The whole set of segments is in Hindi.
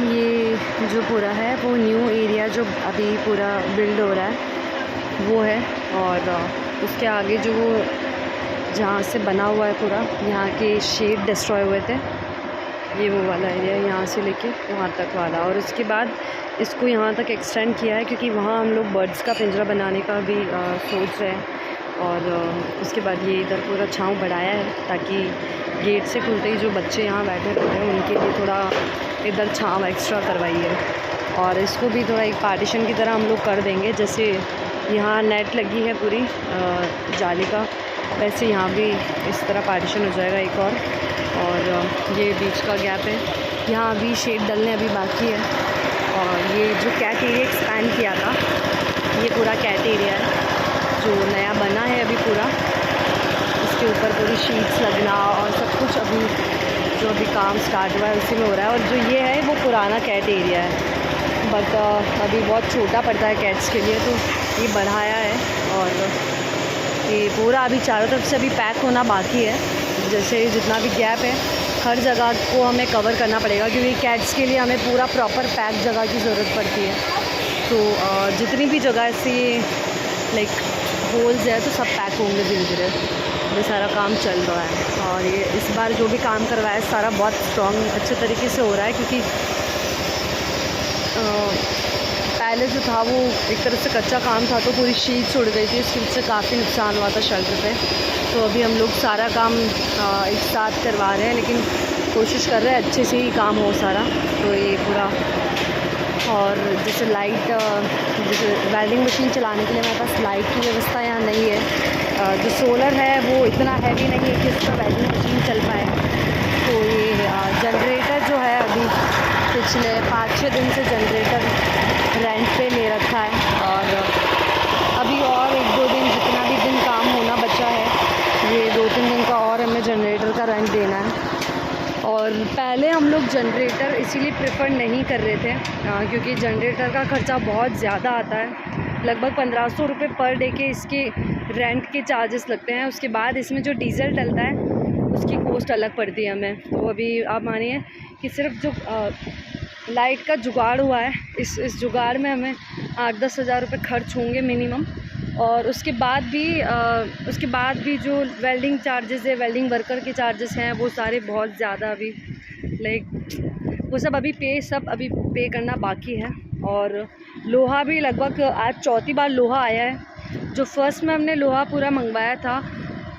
ये जो पूरा है वो न्यू एरिया जो अभी पूरा बिल्ड हो रहा है वो है। और उसके आगे जो वो जहाँ से बना हुआ है पूरा, यहाँ के शेड डिस्ट्रॉय हुए थे, ये वो वाला एरिया यहाँ से लेके वहाँ तक वाला। और उसके बाद इसको यहाँ तक एक्सटेंड किया है क्योंकि वहाँ हम लोग बर्ड्स का पिंजरा बनाने का भी सोच रहे हैं। और उसके बाद ये इधर पूरा छाँव बढ़ाया है ताकि गेट से खुलते ही जो बच्चे यहाँ बैठे रहते हैं उनके लिए थोड़ा इधर छाँव एक्स्ट्रा करवाई है। और इसको भी थोड़ा एक पार्टीशन की तरह हम लोग कर देंगे, जैसे यहाँ नेट लगी है पूरी जाली का, वैसे यहाँ भी इस तरह पार्टीशन हो जाएगा एक और ये बीच का गैप है, यहाँ अभी शेड डलने अभी बाकी है। और ये जो कैट एरिया एक्सपैंड किया था, ये पूरा कैट एरिया है जो नया बना है अभी पूरा, इसके ऊपर पूरी शीट्स लगना और सब कुछ अभी काम स्टार्ट हुआ है उसी में हो रहा है। और जो ये है वो पुराना कैट एरिया है, बट अभी बहुत छोटा पड़ता है कैट्स के लिए, तो ये बढ़ाया है। और ये पूरा अभी चारों तरफ से अभी पैक होना बाकी है, जैसे जितना भी गैप है हर जगह को हमें कवर करना पड़ेगा क्योंकि कैट्स के लिए हमें पूरा प्रॉपर पैक जगह की ज़रूरत पड़ती है। तो जितनी भी जगह से लाइक होल्स है तो सब पैक होंगे धीरे धीरे। ये सारा काम चल रहा है और ये इस बार जो भी काम करवाया है सारा बहुत स्ट्रॉन्ग अच्छे तरीके से हो रहा है क्योंकि पहले जो था वो एक तरह से कच्चा काम था तो पूरी शीट्स उड़ गई थी, इसकी वजह से काफ़ी नुकसान हुआ था शेल्टर पे। तो अभी हम लोग सारा काम एक साथ करवा रहे हैं, लेकिन कोशिश कर रहे हैं अच्छे से ही काम हो सारा। तो ये पूरा और जैसे लाइट, जैसे वेल्डिंग मशीन चलाने के लिए हमारे पास लाइट की व्यवस्था यहाँ नहीं है। जो सोलर है वो इतना हैवी नहीं है कि उस पर वेल्डिंग मशीन चल पाए। तो ये जनरेटर जो है अभी पिछले 5-6 दिन से जनरेटर रेंट पे ले रखा है और अभी और 1-2 दिन जितना भी दिन काम होना बचा है, ये 2-3 दिन का और हमें जनरेटर का रेंट देना है। और पहले हम लोग जनरेटर इसीलिए प्रेफर नहीं कर रहे थे क्योंकि जनरेटर का ख़र्चा बहुत ज़्यादा आता है, लगभग 1500 रुपये पर डे के इसके रेंट के चार्जेस लगते हैं। उसके बाद इसमें जो डीज़ल डलता है उसकी कॉस्ट अलग पड़ती है हमें। तो अभी आप मानिए कि सिर्फ जो लाइट का जुगाड़ हुआ है, इस जुगाड़ में हमें 8-10 हज़ार रुपये खर्च होंगे मिनिमम। और उसके बाद भी जो वेल्डिंग चार्जेस है, वेल्डिंग वर्कर के चार्जेस हैं, वो सारे बहुत ज़्यादा अभी लाइक वो सब अभी पे करना बाकी है। और लोहा भी लगभग आज चौथी बार लोहा आया है। जो फर्स्ट में हमने लोहा पूरा मंगवाया था,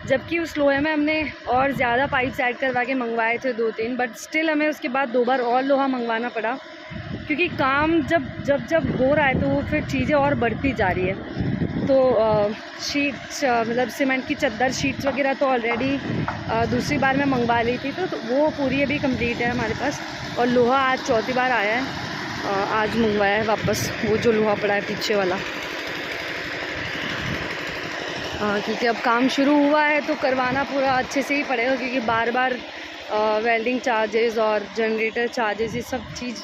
जबकि उस लोहे में हमने और ज़्यादा पाइप्स ऐड करवा के मंगवाए थे 2-3, बट स्टिल हमें उसके बाद 2 बार और लोहा मंगवाना पड़ा क्योंकि काम जब हो रहा है तो वो फिर चीज़ें और बढ़ती जा रही है। तो शीट्स मतलब सीमेंट की चद्दर शीट्स वगैरह तो ऑलरेडी दूसरी बार मैं मंगवा ली थी, तो वो पूरी अभी कंप्लीट है हमारे पास। और लोहा आज चौथी बार आया है, आज मंगवाया है वापस वो जो लोहा पड़ा है पीछे वाला, क्योंकि अब काम शुरू हुआ है तो करवाना पूरा अच्छे से ही पड़ेगा क्योंकि बार बार वेल्डिंग चार्जेस और जनरेटर चार्जेस ये सब चीज़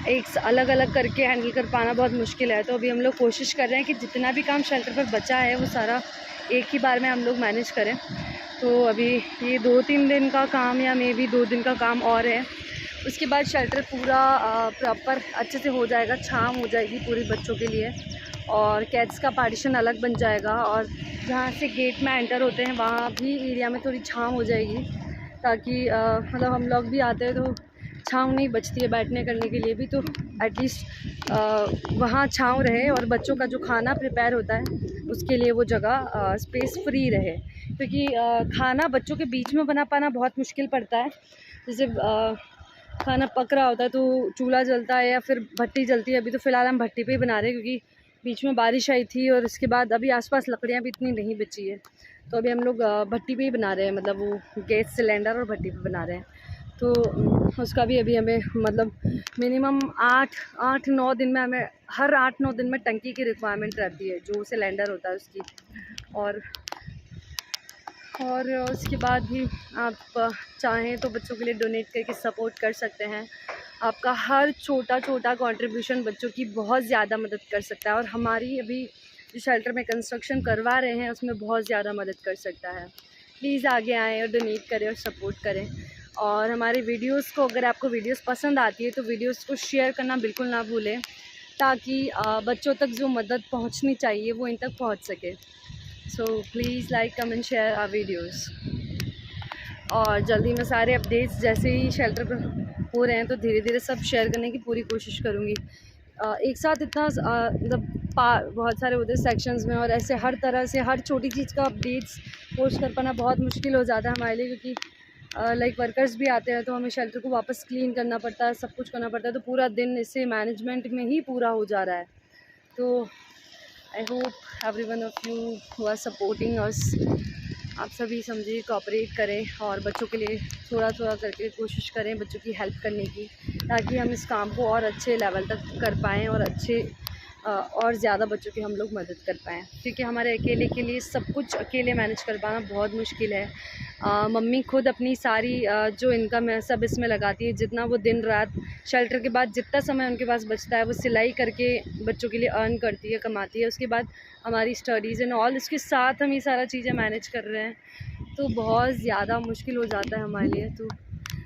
एक अलग अलग करके हैंडल कर पाना बहुत मुश्किल है। तो अभी हम लोग कोशिश कर रहे हैं कि जितना भी काम शेल्टर पर बचा है वो सारा एक ही बार में हम लोग मैनेज करें। तो अभी ये 2-3 दिन का काम या मे बी 2 दिन का काम और है, उसके बाद शेल्टर पूरा प्रॉपर अच्छे से हो जाएगा, छाँव हो जाएगी पूरी बच्चों के लिए और कैट्स का पार्टीशन अलग बन जाएगा। और जहाँ से गेट में एंटर होते हैं वहाँ भी एरिया में थोड़ी छाँव हो जाएगी ताकि मतलब हम लोग भी आते हैं तो छाँव नहीं बचती है बैठने करने के लिए भी, तो एटलीस्ट वहाँ छाँव रहे और बच्चों का जो खाना प्रिपेयर होता है उसके लिए वो जगह स्पेस फ्री रहे। क्योंकि खाना बच्चों के बीच में बना पाना बहुत मुश्किल पड़ता है। जैसे खाना पक रहा होता है तो चूल्हा जलता है या फिर भट्टी जलती है। अभी तो फ़िलहाल हम भट्टी पे ही बना रहे हैं क्योंकि बीच में बारिश आई थी और उसके बाद अभी आसपास लकड़ियाँ भी इतनी नहीं बची है, तो अभी हम लोग भट्टी पे ही बना रहे हैं, मतलब वो गैस सिलेंडर और भट्टी पे बना रहे हैं। तो उसका भी अभी हमें मतलब मिनिमम 8-9 दिन में हमें हर 8-9 दिन में टंकी की रिक्वायरमेंट रहती है जो सिलेंडर होता है उसकी। और उसके बाद भी आप चाहें तो बच्चों के लिए डोनेट करके सपोर्ट कर सकते हैं। आपका हर छोटा कंट्रीब्यूशन बच्चों की बहुत ज़्यादा मदद कर सकता है और हमारी अभी जो शेल्टर में कंस्ट्रक्शन करवा रहे हैं उसमें बहुत ज़्यादा मदद कर सकता है। प्लीज़ आगे आएँ और डोनेट करें और सपोर्ट करें। और हमारे वीडियोस को, अगर आपको वीडियोस पसंद आती है तो वीडियोस को शेयर करना बिल्कुल ना भूलें, ताकि बच्चों तक जो मदद पहुंचनी चाहिए वो इन तक पहुंच सके। So please like, comment, share our videos. और जल्दी में सारे अपडेट्स जैसे ही शेल्टर पर हो रहे हैं तो धीरे धीरे सब शेयर करने की पूरी कोशिश करूँगी। एक साथ इतना मतलब बहुत सारे होते सेक्शंस में, और ऐसे हर तरह से हर छोटी चीज़ का अपडेट्स पोस्ट कर पाना बहुत मुश्किल हो जाता है हमारे लिए, क्योंकि लाइक वर्कर्स भी आते हैं तो हमें शेल्टर को वापस क्लीन करना पड़ता है, सब कुछ करना पड़ता है, तो पूरा दिन इससे मैनेजमेंट में ही पूरा हो जा रहा है। तो I hope every one of you who are supporting us, आप सभी समझिए, कोऑपरेट करें और बच्चों के लिए थोड़ा थोड़ा करके कोशिश करें बच्चों की हेल्प करने की, ताकि हम इस काम को और अच्छे लेवल तक कर पाएँ और अच्छे और ज़्यादा बच्चों की हम लोग मदद कर पाएँ, क्योंकि हमारे अकेले के लिए सब कुछ अकेले मैनेज कर पाना बहुत मुश्किल है। मम्मी खुद अपनी सारी जो इनकम है सब इसमें लगाती है, जितना वो दिन रात शेल्टर के बाद जितना समय उनके पास बचता है वो सिलाई करके बच्चों के लिए अर्न करती है, कमाती है। उसके बाद हमारी स्टडीज़ एंड ऑल, इसके साथ हम ये सारा चीज़ें मैनेज कर रहे हैं, तो बहुत ज़्यादा मुश्किल हो जाता है हमारे लिए। तो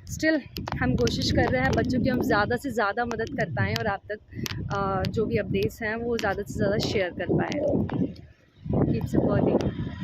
स्टिल हम कोशिश कर रहे हैं बच्चों की हम ज़्यादा से ज़्यादा मदद कर पाएँ और आप तक जो भी अपडेट्स हैं वो ज़्यादा से ज़्यादा शेयर कर पाएँ। Keep supporting.